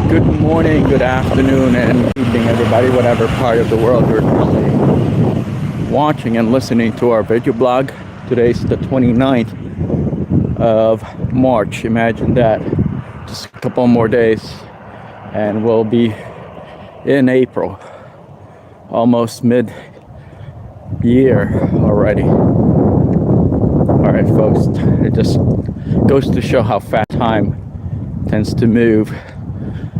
Good morning, good afternoon, and evening, everybody, whatever part of the world you're currently watching and listening to our video blog. Today's the 29th of March. Imagine that. Just a couple more days, and we'll be in April. Almost mid-year already. All right, folks, it just goes to show how fast time tends to move.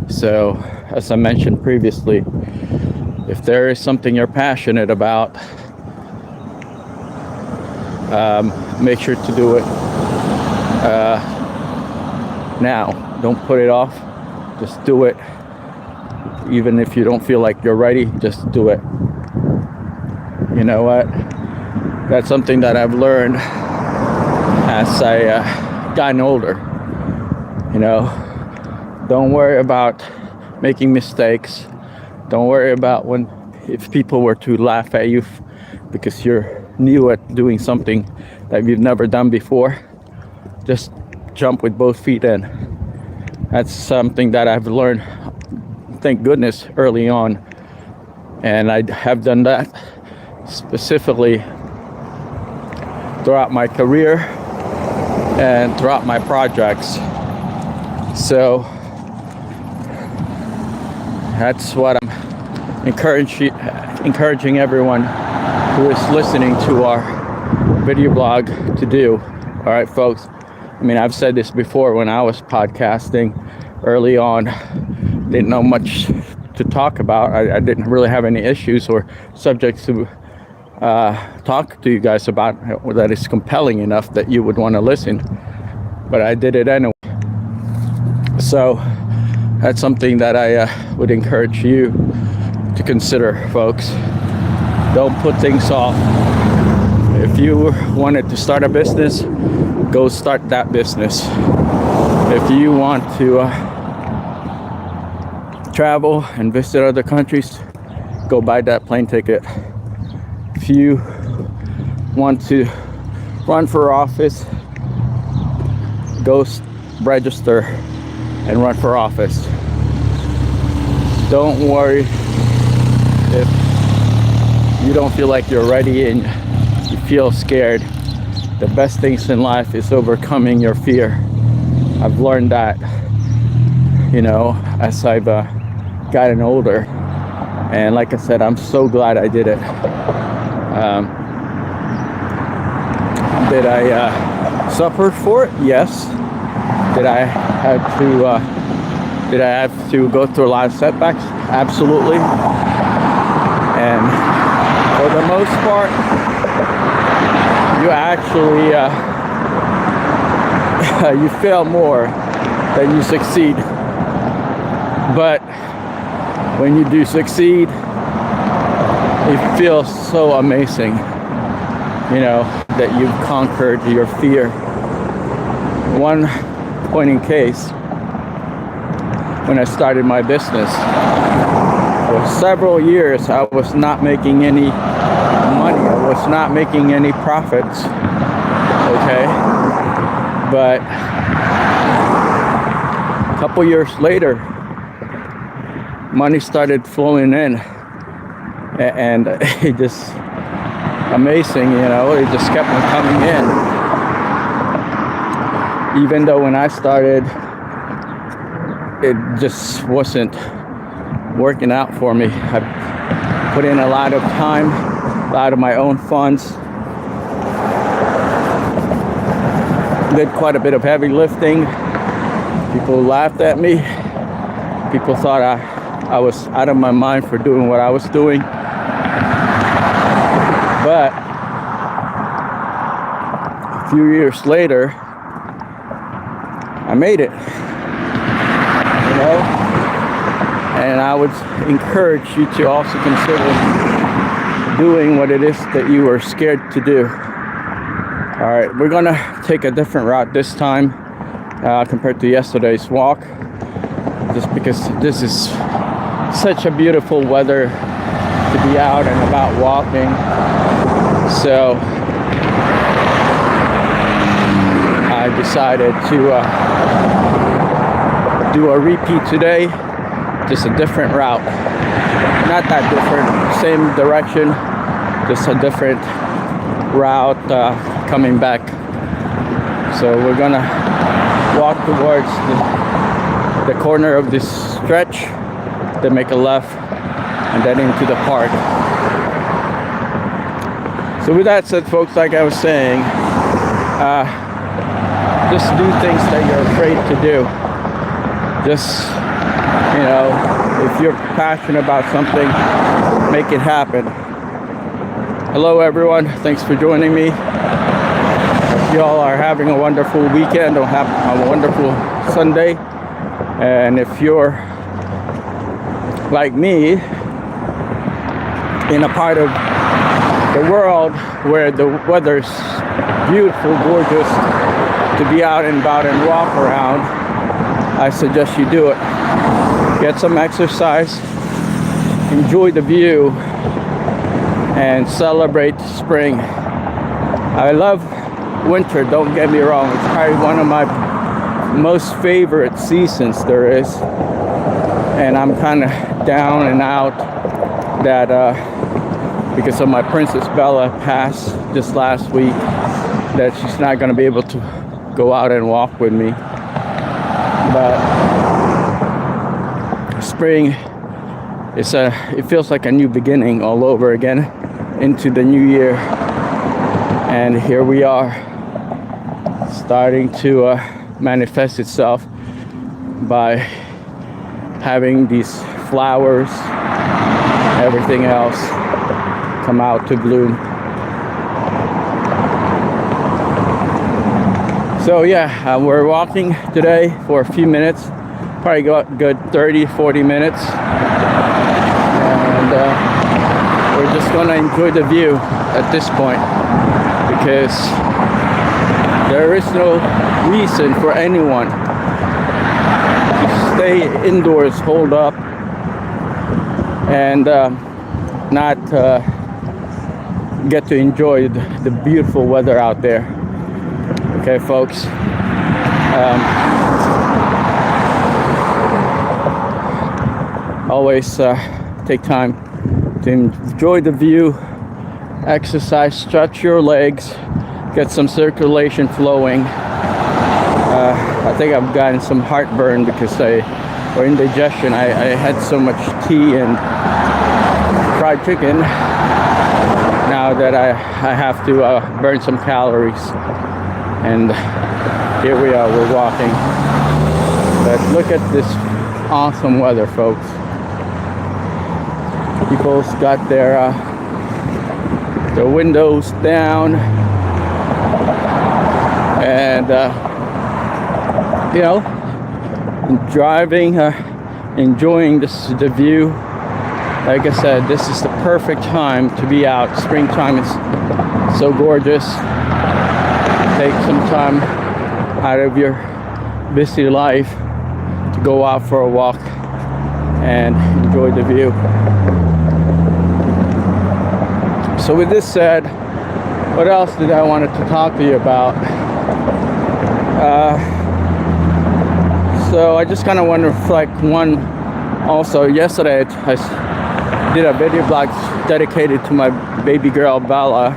So, as I mentioned previously, if there is something you're passionate about, make sure to do it now. Don't put it off. Just do it. Even if you don't feel like you're ready, just do it. You know what? That's something that I've learned as I gotten older. You know, don't worry about making mistakes. Don't worry about if people were to laugh at you because you're new at doing something that you've never done before. Just jump with both feet in. That's something that I've learned, thank goodness, early on. And I have done that specifically throughout my career and throughout my projects. So that's what I'm encouraging everyone who is listening to our video blog to do. All right, folks. I mean, I've said this before when I was podcasting early on. Didn't know much to talk about. I didn't really have any issues or subjects to talk to you guys about that is compelling enough that you would want to listen. But I did it anyway. So that's something that I would encourage you to consider, folks. Don't put things off. If you wanted to start a business, go start that business. If you want to travel and visit other countries, go buy that plane ticket. If you want to run for office, go register and run for office. Don't worry if you don't feel like you're ready and you feel scared. The best things in life is overcoming your fear. I've learned that, you know, as I've gotten older. And like I said, I'm so glad I did it. Did I suffer for it? Yes. Did I have to go through a lot of setbacks? Absolutely. And for the most part, you actually you fail more than you succeed. But when you do succeed, it feels so amazing, you know, that you've conquered your fear. One point in case, when I started my business, for several years I was not making any money. I was not making any profits. Okay, but a couple years later, money started flowing in, and it just amazing, you know. It just kept on coming in. Even though when I started, it just wasn't working out for me. I put in a lot of time, a lot of my own funds, did quite a bit of heavy lifting. People laughed at me. People thought I was out of my mind for doing what I was doing. But a few years later, I made it, you know, and I would encourage you to also consider doing what it is that you are scared to do. All right, we're gonna take a different route this time compared to yesterday's walk, just because this is such a beautiful weather to be out and about walking. So I decided to do a repeat today just a different route. Not that different, same direction, just a different route coming back. So we're gonna walk towards the corner of this stretch, then make a left, and then into the park. So with that said, folks, like I was saying, just do things that you're afraid to do. Just, you know, if you're passionate about something, make it happen. Hello everyone, thanks for joining me. Hope you all are having a wonderful weekend or have a wonderful Sunday. And if you're like me, in a part of the world where the weather's beautiful, gorgeous, to be out and about and walk around, I suggest you do it. Get some exercise, enjoy the view, and celebrate spring. I love winter, don't get me wrong. It's probably one of my most favorite seasons there is. And I'm kind of down and out that because of my Princess Bella passed just last week, that she's not going to be able to go out and walk with me. But spring, it feels like a new beginning all over again into the new year. And here we are, starting to manifest itself by having these flowers, everything else come out to bloom. So yeah, we're walking today for a few minutes, probably got good 30-40 minutes, and we're just gonna enjoy the view at this point, because there is no reason for anyone to stay indoors, hold up, and not get to enjoy the beautiful weather out there. Okay, folks. Always take time to enjoy the view, exercise, stretch your legs, get some circulation flowing. I think I've gotten some heartburn because or indigestion. I had so much tea and fried chicken. Now that I have to burn some calories. And here we are, we're walking. But look at this awesome weather, folks. People's got their windows down, and you know, driving, enjoying the view. Like I said, this is the perfect time to be out. Springtime is so gorgeous. Take some time out of your busy life to go out for a walk and enjoy the view. So with this said, what else did I wanted to talk to you about? So I just kind of want to reflect. One, also yesterday I did a video blog dedicated to my baby girl Bella.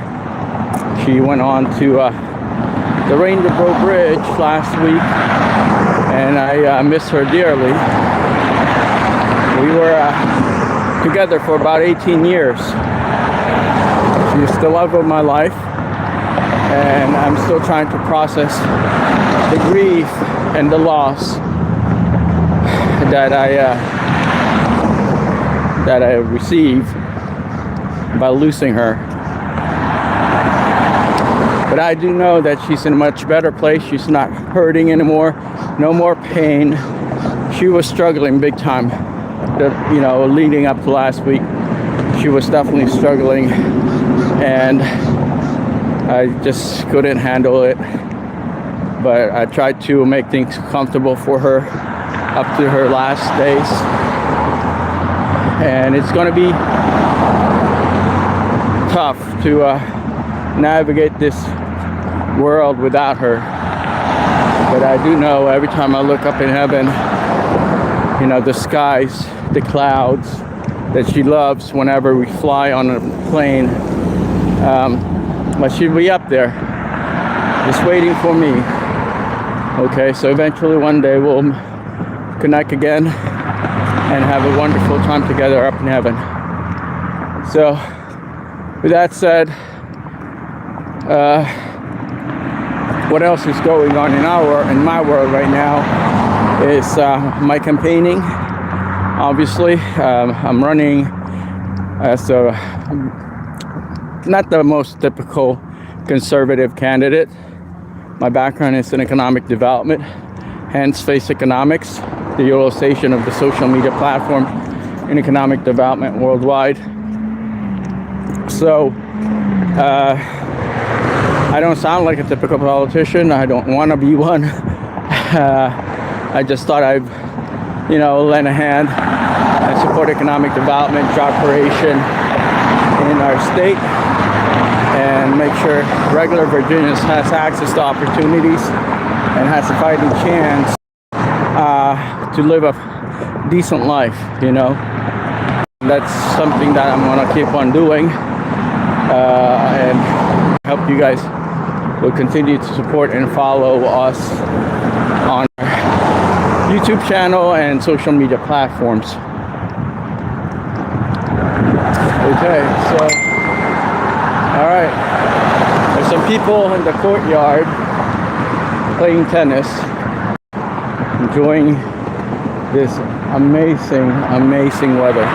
She went on to the Rainbow Bridge last week, and I miss her dearly. We were together for about 18 years. She's the love of my life, and I'm still trying to process the grief and the loss that I received by losing her. But I do know that she's in a much better place. She's not hurting anymore, no more pain. She was struggling big time, leading up to last week. She was definitely struggling, and I just couldn't handle it. But I tried to make things comfortable for her up to her last days. And it's going to be tough to navigate this world without her. But I do know every time I look up in heaven, the skies the clouds, that she loves whenever we fly on a plane. But she'll be up there just waiting for me. Okay, so eventually one day we'll connect again and have a wonderful time together up in heaven. So with that said, what else is going on in my world right now is my campaigning. Obviously, I'm running as not the most typical conservative candidate. My background is in economic development, hence faceconomics, the utilization of the social media platform in economic development worldwide. So I don't sound like a typical politician. I don't want to be one. I just thought I'd, lend a hand and support economic development, job creation in our state, and make sure regular Virginians has access to opportunities and has a fighting chance to live a decent life, That's something that I'm going to keep on doing, and help you guys will continue to support and follow us on our YouTube channel and social media platforms. Okay, so all right, there's some people in the courtyard playing tennis, enjoying this amazing weather.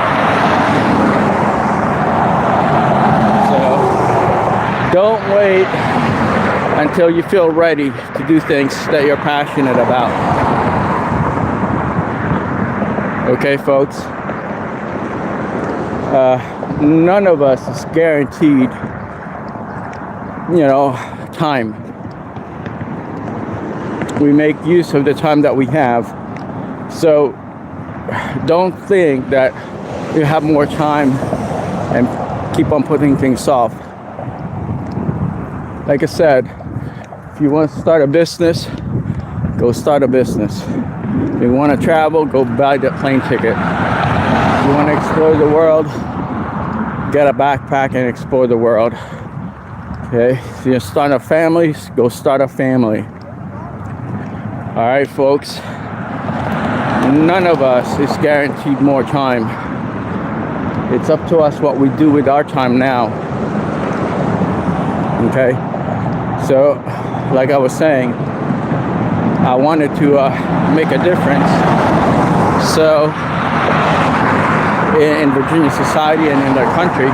So don't wait until you feel ready to do things that you're passionate about. Okay, folks? None of us is guaranteed, time. We make use of the time that we have. So don't think that you have more time and keep on putting things off. Like I said, if you want to start a business, go start a business. If you want to travel, go buy the plane ticket. If you want to explore the world, get a backpack and explore the world. Okay, if you start a family, go start a family. All right, folks. None of us is guaranteed more time. It's up to us what we do with our time now. Okay, so like I was saying, I wanted to make a difference. So in Virginia society and in the country.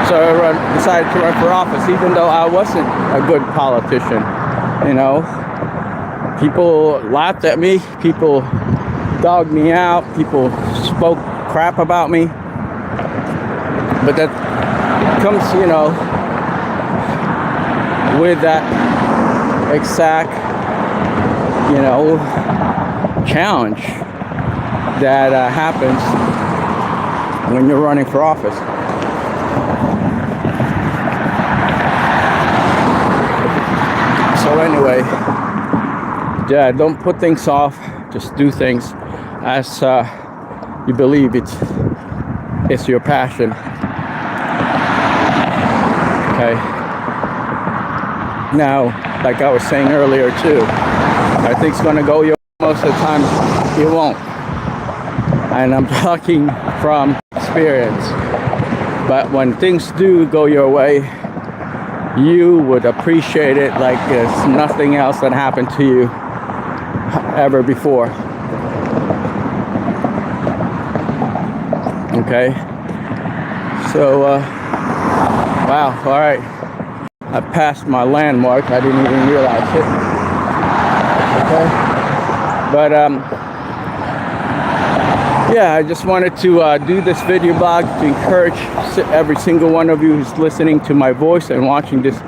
So I decided to run for office, even though I wasn't a good politician. People laughed at me, people dogged me out, people spoke crap about me. But that comes, with that exact, challenge that happens when you're running for office. So anyway, yeah, don't put things off. Just do things as you believe it's your passion. Okay. Now, like I was saying earlier too, I think it's gonna go your way. Most of the time it won't. And I'm talking from experience. But when things do go your way, you would appreciate it like it's nothing else that happened to you ever before. Okay. So, wow, all right. I passed my landmark. I didn't even realize it. Okay. But, yeah, I just wanted to do this video blog to encourage every single one of you who's listening to my voice and watching this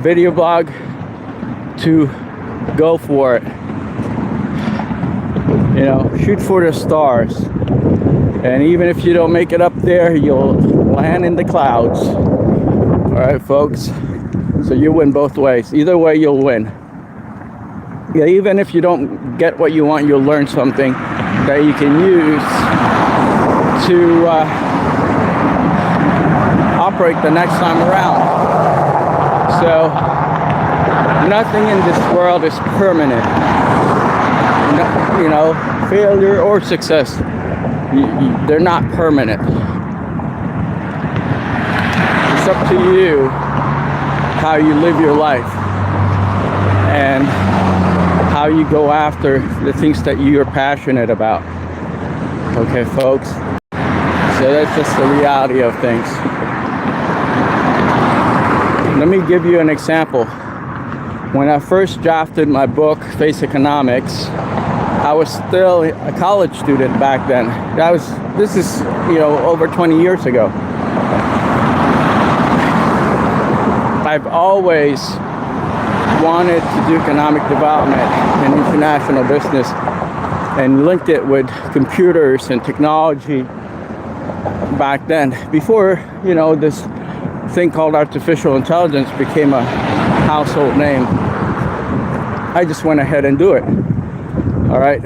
video blog to go for it. Shoot for the stars. And even if you don't make it up there, you'll land in the clouds. All right, folks. So you win both ways. Either way, you'll win. Yeah, even if you don't get what you want, you'll learn something that you can use to operate the next time around. So nothing in this world is permanent. You know, failure or success, they're not permanent. It's up to you how you live your life and how you go after the things that you're passionate about. Okay, folks? So that's just the reality of things. Let me give you an example. When I first drafted my book, Faceconomics, I was still a college student back then. This is, you know, over 20 years ago. I've always wanted to do economic development and international business and linked it with computers and technology back then, before, you know, this thing called artificial intelligence became a household name. I just went ahead and do it. All right.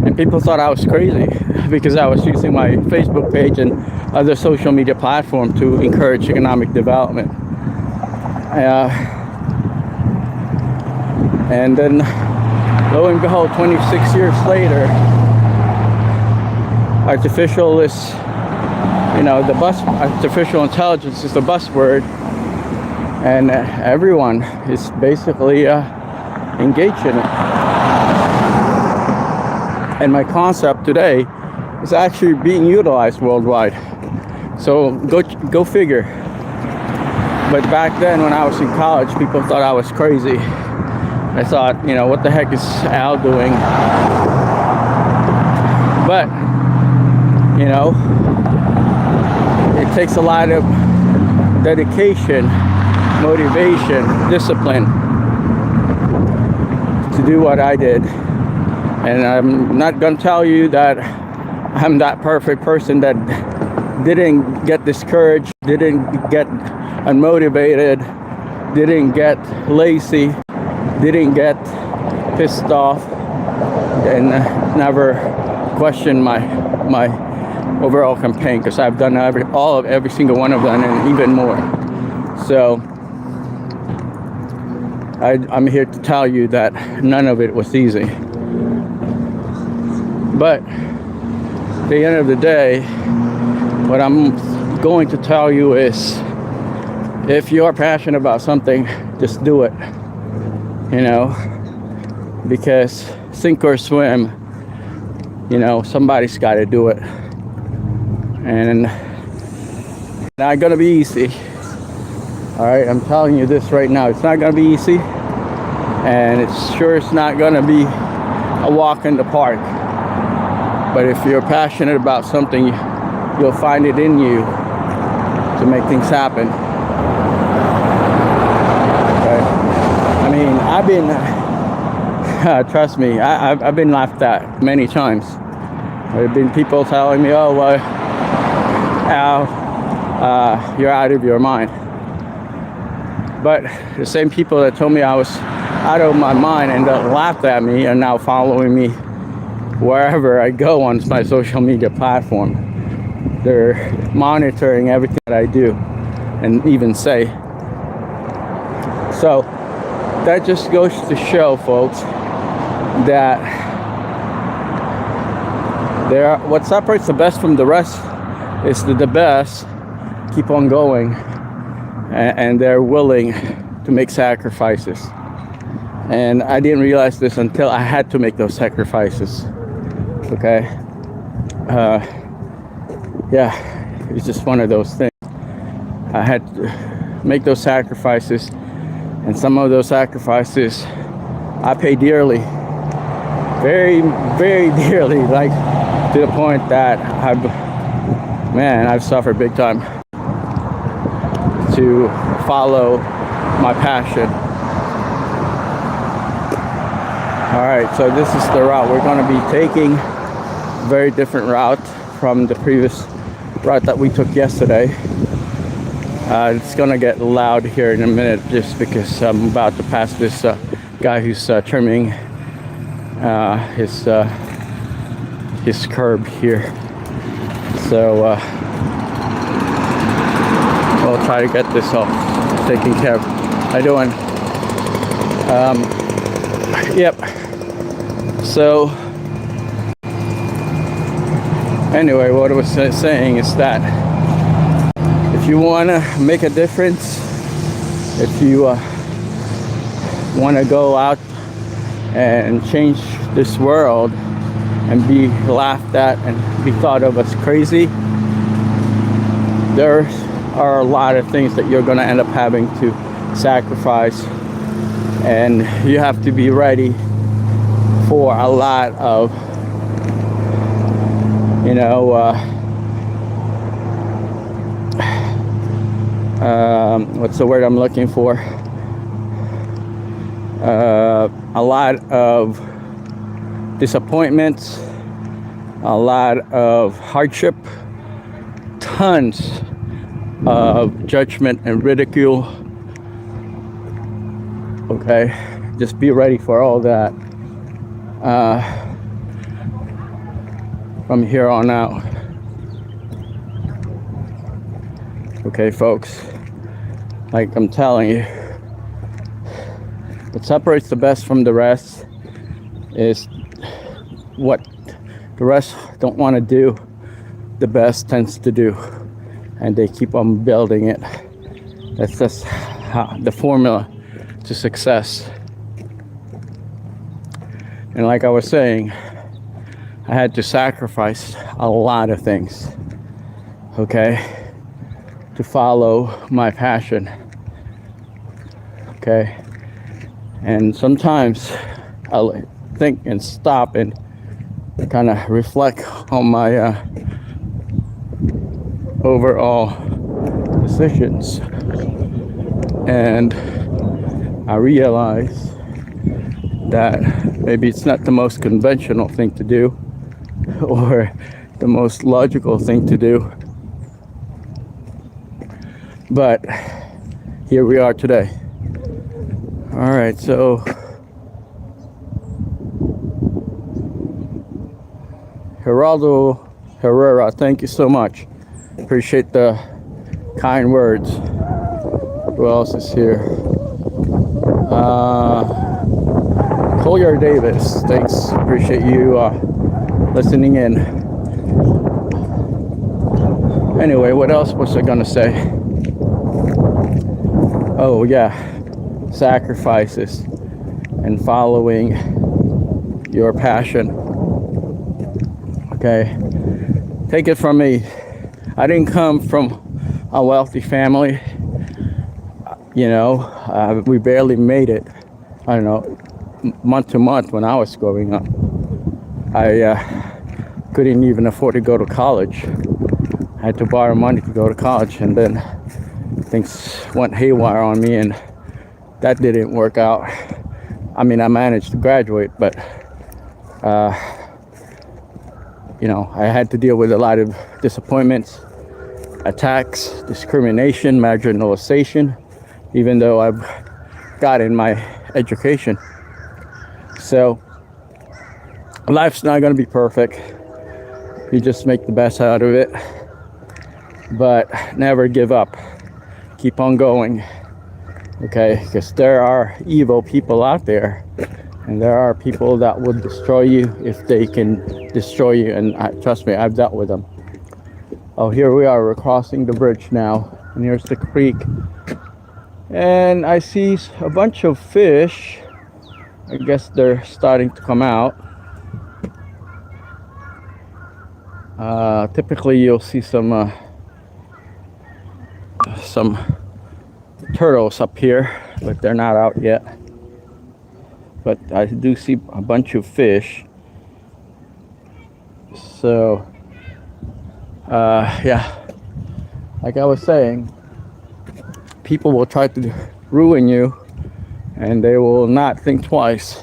And people thought I was crazy because I was using my Facebook page and other social media platform to encourage economic development. And then, lo and behold, 26 years later, artificial intelligence is the buzzword, and everyone is basically engaged in it. And my concept today is actually being utilized worldwide. So go figure. But back then, when I was in college, people thought I was crazy. I thought, you know, what the heck is Al doing? But, you know, it takes a lot of dedication, motivation, discipline to do what I did. And I'm not going to tell you that I'm that perfect person that didn't get discouraged, didn't get unmotivated, didn't get lazy, didn't get pissed off, and never questioned my overall campaign, because I've done every single one of them and even more. So I'm here to tell you that none of it was easy. But at the end of the day, what I'm going to tell you is, if you're passionate about something, just do it. You know, because sink or swim, you know, somebody's got to do it. And it's not going to be easy. All right, I'm telling you this right now. It's not going to be easy. And it's not going to be a walk in the park. But if you're passionate about something, you'll find it in you to make things happen. Okay? I mean, I've been, trust me, I've been laughed at many times. There have been people telling me, oh, well, Al, you're out of your mind. But the same people that told me I was out of my mind and that laughed at me are now following me wherever I go on my social media platform. They're monitoring everything that I do and even say. So that just goes to show, folks, that what separates the best from the rest is that the best keep on going, and they're willing to make sacrifices. And I didn't realize this until I had to make those sacrifices. Okay. Yeah, it's just one of those things. I had to make those sacrifices, and some of those sacrifices I pay dearly, very, very dearly, like to the point that I've suffered big time to follow my passion. All right, so this is the route we're going to be taking. Very different route from the previous route that we took yesterday. It's gonna get loud here in a minute just because I'm about to pass this guy who's trimming his his curb here. So we'll try to get this all taken care of. How you doing? Yep. So anyway, what I was saying is that if you want to make a difference, if you want to go out and change this world and be laughed at and be thought of as crazy, there are a lot of things that you're going to end up having to sacrifice, and you have to be ready for a lot of, you know, what's the word I'm looking for? A lot of disappointments, a lot of hardship, tons of judgment and ridicule. Okay, just be ready for all that from here on out. Okay, folks, like I'm telling you, what separates the best from the rest is what the rest don't want to do, the best tends to do, and they keep on building it. That's just how, the formula to success. And like I was saying, I had to sacrifice a lot of things, okay, to follow my passion, okay. And sometimes I'll think and stop and kind of reflect on my overall decisions, and I realize that maybe it's not the most conventional thing to do or the most logical thing to do, but here we are today. All right, so Geraldo Herrera, thank you so much. Appreciate the kind words. Who else is here? Collier Davis, thanks. Appreciate you listening in. Anyway, what else was I gonna say? Oh yeah, sacrifices and following your passion. Okay, take it from me, I didn't come from a wealthy family. You know, we barely made it, I don't know, month to month when I was growing up. I couldn't even afford to go to college. I had to borrow money to go to college, and then things went haywire on me, and that didn't work out. I mean, I managed to graduate, but you know, I had to deal with a lot of disappointments, attacks, discrimination, marginalization, even though I've gotten my education. So life's not going to be perfect. You just make the best out of it, but never give up. Keep on going, okay? Because there are evil people out there, and there are people that will destroy you if they can destroy you, and trust me, I've dealt with them. Oh, here we are, we're crossing the bridge now, and here's the creek, and I see a bunch of fish. I guess they're starting to come out. Typically you'll see some turtles up here, but they're not out yet. But I do see a bunch of fish. So yeah, like I was saying, people will try to ruin you, and they will not think twice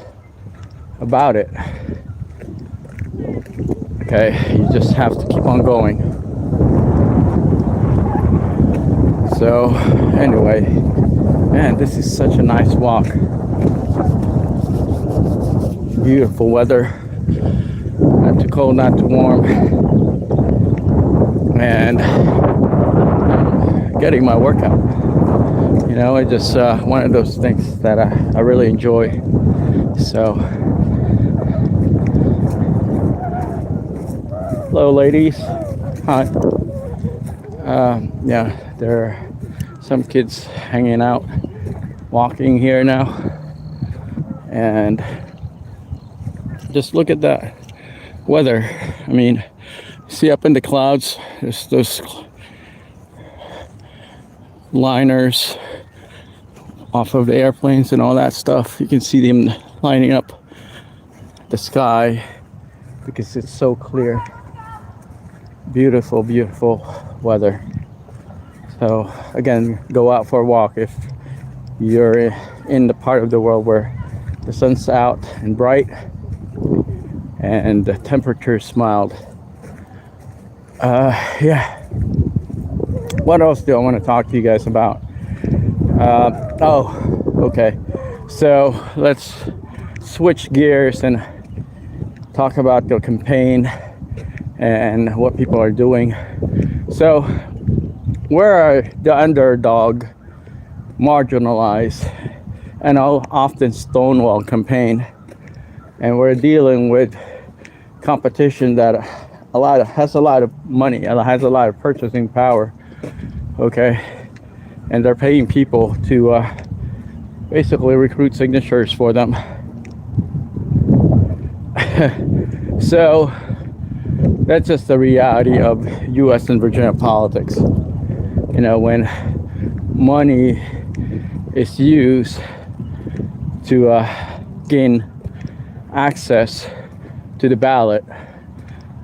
about it. Okay, you just have to keep on going. So anyway, man, this is such a nice walk. Beautiful weather. I too cold, not too warm, and getting my workout. You know, it's just one of those things that I really enjoy. So, hello, ladies. Hi. Yeah, there are some kids hanging out, walking here now, and just look at that weather. I mean, see up in the clouds, there's those liners off of the airplanes and all that stuff. You can see them lining up the sky because it's so clear. Beautiful, beautiful weather. So again, go out for a walk if you're in the part of the world where the sun's out and bright and the temperature's mild. Yeah. What else do I want to talk to you guys about? Okay. So let's switch gears and talk about the campaign and what people are doing. So we're the underdog, marginalized, and often stonewall campaign, and we're dealing with competition that has a lot of money, has a lot of purchasing power. Okay, and they're paying people to basically recruit signatures for them. So that's just the reality of U.S. and Virginia politics. You know, when money is used to gain access to the ballot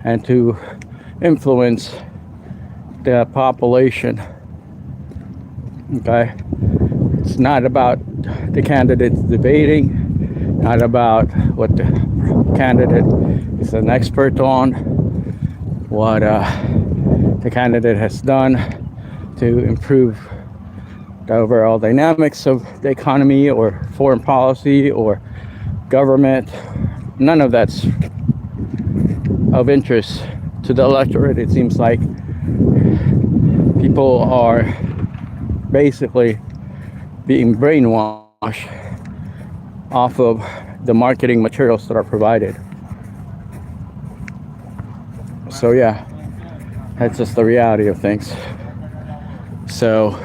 and to influence the population. Okay, it's not about the candidates debating, not about what the candidate is an expert on, what the candidate has done to improve the overall dynamics of the economy or foreign policy or government. None of that's of interest to the electorate. It seems like people are basically being brainwashed off of the marketing materials that are provided. So yeah, that's just the reality of things. So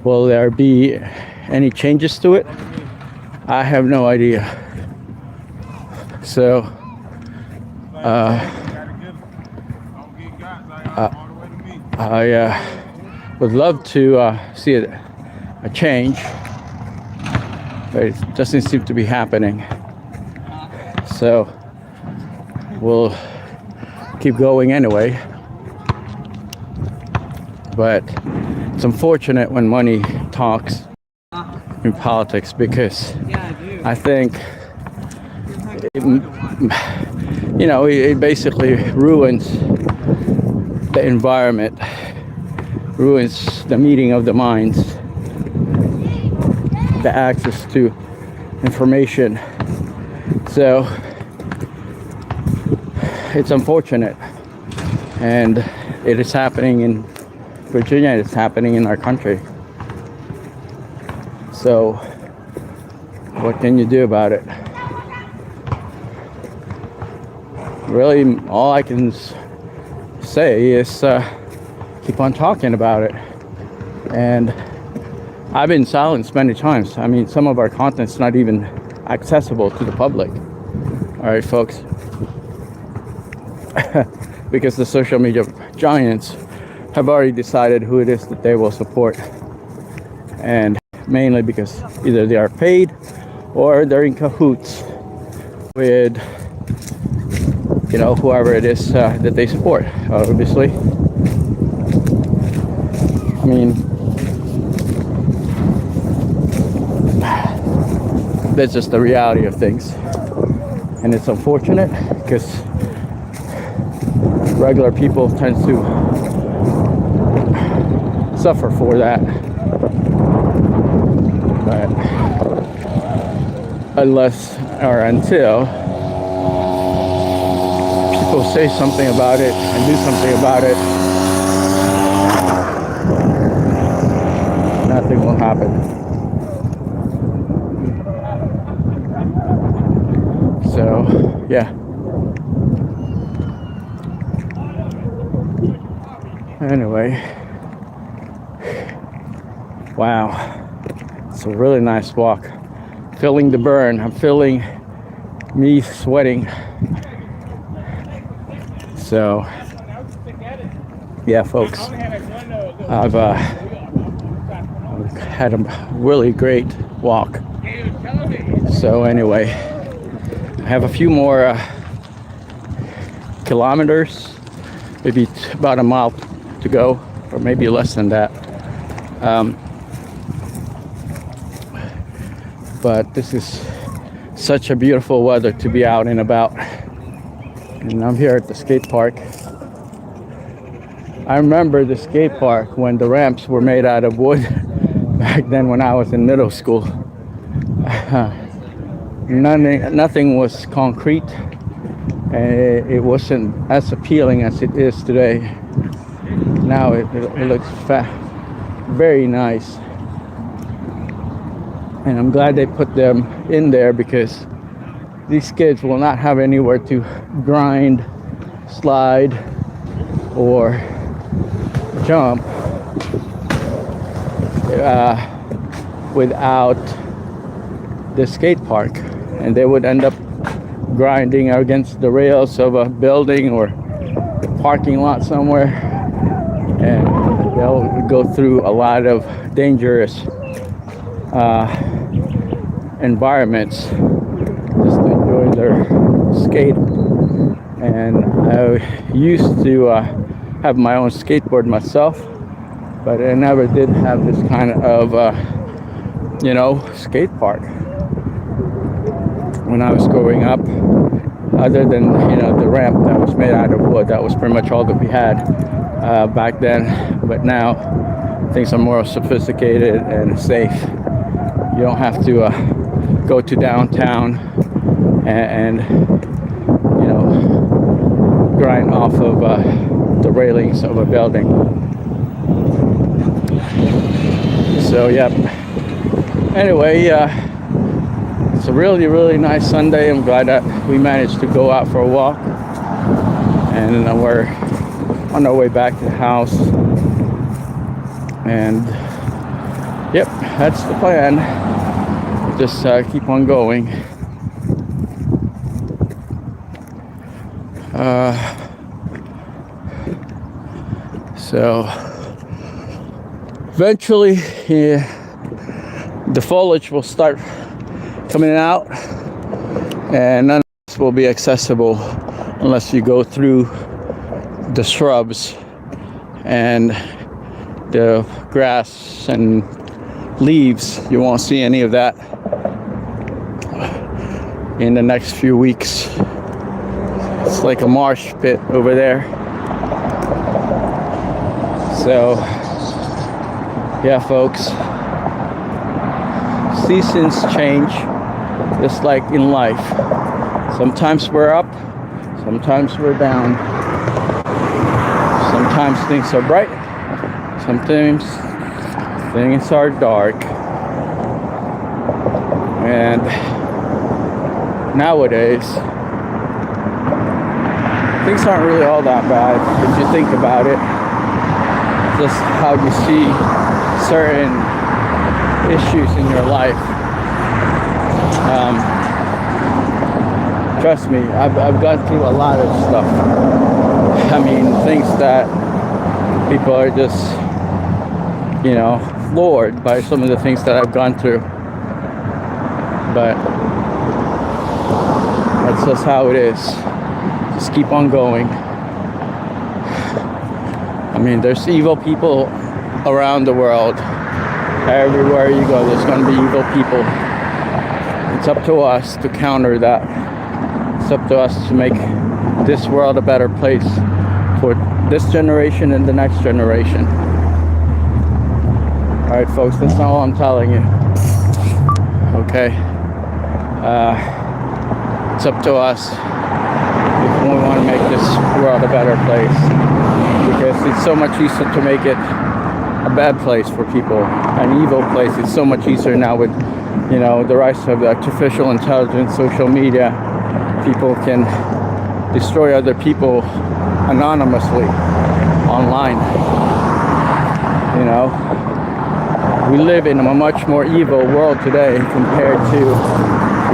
will there be any changes to it? I have no idea. So I would love to see a change, but it doesn't seem to be happening. So we'll keep going anyway. But it's unfortunate when money talks in politics, because I think it basically ruins the environment, ruins the meeting of the minds, the access to information. So it's unfortunate, and it is happening in Virginia, it's happening in our country. So what can you do about it? Really, all I can say is keep on talking about it. And I've been silenced many times. I mean, some of our content's not even accessible to the public. All right, folks. Because the social media giants have already decided who it is that they will support. And mainly because either they are paid or they're in cahoots with, whoever it is that they support, obviously. I mean, that's just the reality of things. And it's unfortunate because regular people tend to suffer for that. But unless or until people say something about it and do something about it, nothing will happen. So, yeah. Anyway, wow, it's a really nice walk. Feeling the burn. I'm feeling me sweating. So, yeah, folks, I've had a really great walk. So anyway, I have a few more kilometers, maybe about a mile to go, or maybe less than that. But this is such a beautiful weather to be out and about. And I'm here at the skate park. I remember the skate park when the ramps were made out of wood back then when I was in middle school. Nothing was concrete, and it wasn't as appealing as it is today. Now it looks very nice, and I'm glad they put them in there because these kids will not have anywhere to grind, slide, or jump without the skate park, and they would end up grinding against the rails of a building or parking lot somewhere, and they'll go through a lot of dangerous environments just to enjoy their skate. And I used to have my own skateboard myself, but I never did have this kind of skate park when I was growing up, other than the ramp that was made out of wood. That was pretty much all that we had back then. But now things are more sophisticated and safe. You don't have to go to downtown and grind off of the railings of a building. So yeah. Anyway, it's a really, really nice Sunday. I'm glad that we managed to go out for a walk, and we're on our way back to the house. And yep, that's the plan. Just keep on going. So eventually, the foliage will start coming out, and none of this will be accessible unless you go through the shrubs and the grass and leaves. You won't see any of that in the next few weeks. It's like a marsh pit over there. So yeah, folks, seasons change just like in life. Sometimes we're up, sometimes we're down. Sometimes things are bright, sometimes things are dark. And nowadays things aren't really all that bad if you think about it. Just how you see certain issues in your life. Trust me, I've gone through a lot of stuff. I mean, things that people are just, floored by some of the things that I've gone through. But that's just how it is. Just keep on going. I mean, there's evil people around the world. Everywhere you go, there's going to be evil people. It's up to us to counter that. It's up to us to make this world a better place for this generation and the next generation. Alright, folks, that's all I'm telling you. Okay. It's up to us if we want to make this world a better place, because it's so much easier to make it a bad place for people, an evil place. It's so much easier now with, you know, the rise of artificial intelligence, social media. People can destroy other people anonymously online. You know, we live in a much more evil world today compared to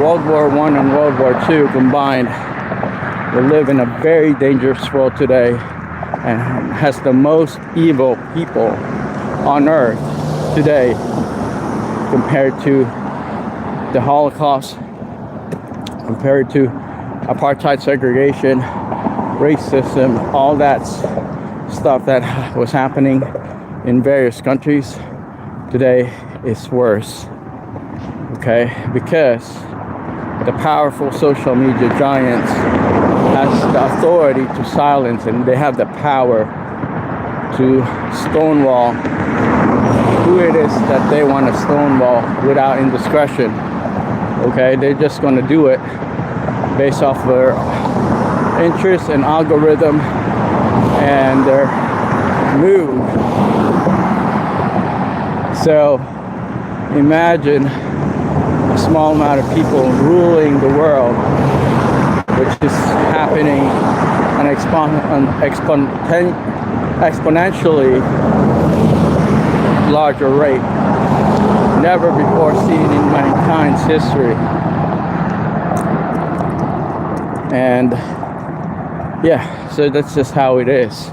World War I and World War II combined. We live in a very dangerous world today, and has the most evil people on earth today compared to the Holocaust, compared to apartheid, segregation, racism, all that stuff that was happening in various countries. Today is worse, okay? Because the powerful social media giants has the authority to silence, and they have the power to stonewall who it is that they want to stonewall without indiscretion. Okay, they're just going to do it based off their interest and algorithm and their mood. So imagine a small amount of people ruling the world, which is happening an exponentially larger rate, never before seen in mankind's history. And yeah, so that's just how it is.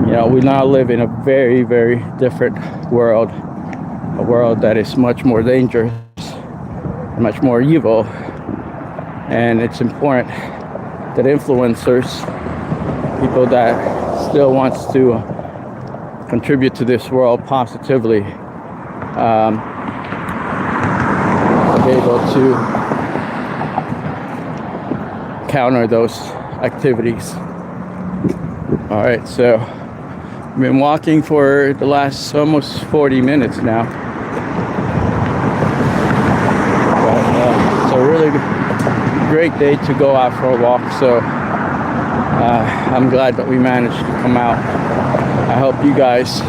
You know, we now live in a very, very different world, a world that is much more dangerous, much more evil. And it's important that influencers, people that still wants to contribute to this world positively, be able to counter those activities. All right, so I've been walking for the last almost 40 minutes now. But, it's a really great day to go out for a walk, so I'm glad that we managed to come out. I hope you guys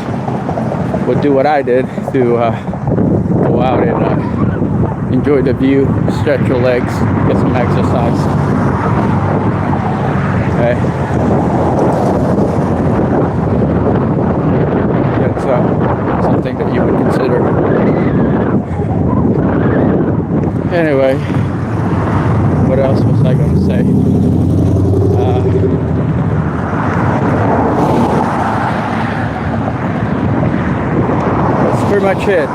would do what I did to go out and enjoy the view, stretch your legs, get some exercise. Okay. That's something that you would consider. Anyway, what else was I going to say? That's pretty much it. I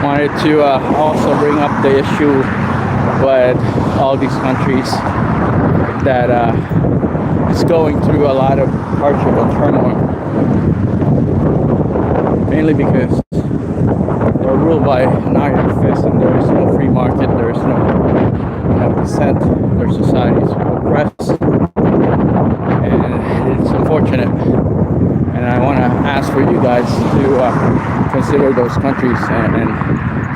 wanted to also bring up the issue with all these countries that is going through a lot of hardship and turmoil, mainly because they're ruled by an iron fist, and there is no free market, there is no dissent, their society is oppressed, and it's unfortunate. And I want to ask for you guys to consider those countries and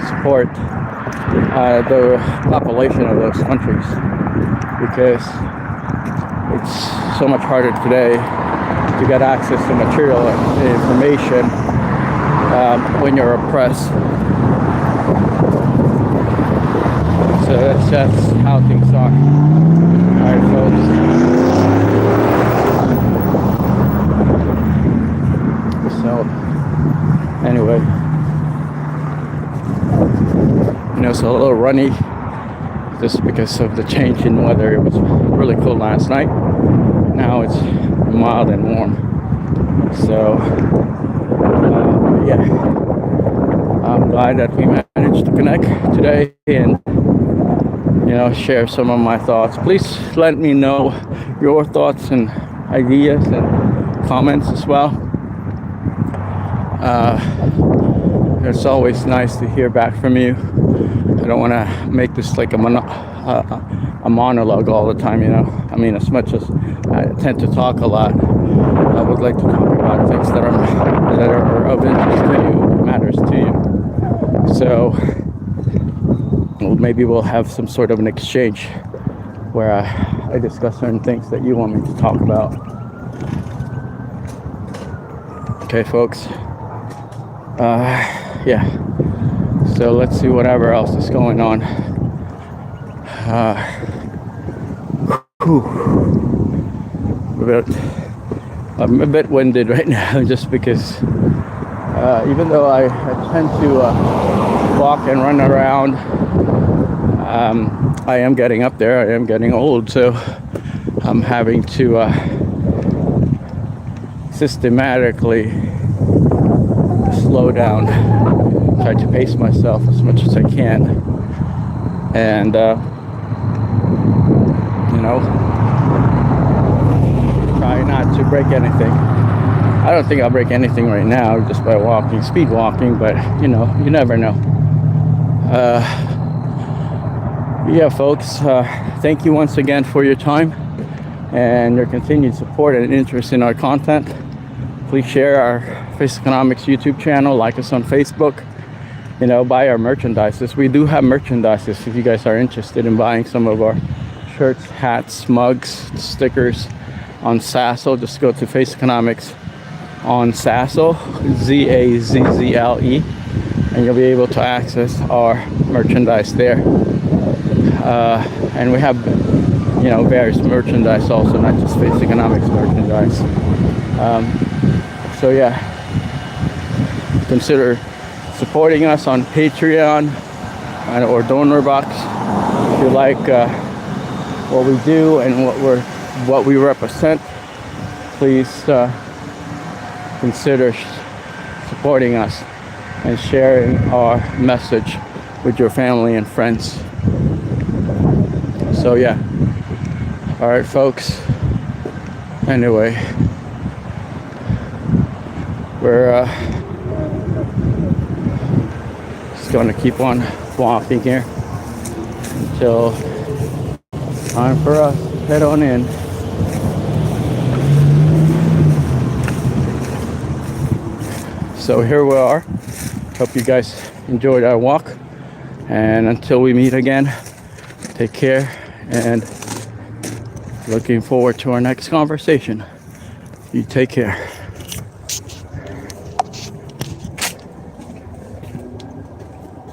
support the population of those countries, because it's so much harder today to get access to material information when you're oppressed. So that's how things are. Alright, folks. So anyway, you know, it's a little runny just because of the change in weather. It was really cold last night. Now it's mild and warm. So yeah, I'm glad that we managed to connect today and, you know, share some of my thoughts. Please let me know your thoughts and ideas and comments as well. It's always nice to hear back from you. I don't want to make this like a monologue all the time, you know. I mean, as much as I tend to talk a lot, I would like to talk about things that are of interest to you, matters to you. So maybe we'll have some sort of an exchange where I discuss certain things that you want me to talk about. Okay, folks. Yeah. So let's see whatever else is going on. I'm a bit winded right now, just because even though I tend to walk and run around, I am getting up there. I am getting old, so I'm having to systematically slow down, try to pace myself as much as I can, and you know, try not to break anything. I don't think I'll break anything right now just by walking, speed walking, but you know, you never know. Yeah, folks, thank you once again for your time and your continued support and interest in our content. Please share our Faceconomics YouTube channel, like us on Facebook, you know, buy our merchandises. We do have merchandises if you guys are interested in buying some of our shirts, hats, mugs, stickers on Zazzle. Just go to Faceconomics on Zazzle, Zazzle, and you'll be able to access our merchandise there. And we have, you know, various merchandise also, not just Faceconomics merchandise. So yeah, consider supporting us on Patreon or Donor Box if you like what we do and what we represent. Please consider supporting us and sharing our message with your family and friends. So yeah, all right, folks. Anyway, we're just going to keep on walking here until time for us to head on in. So here we are. Hope you guys enjoyed our walk, and until we meet again, take care, and looking forward to our next conversation. You take care.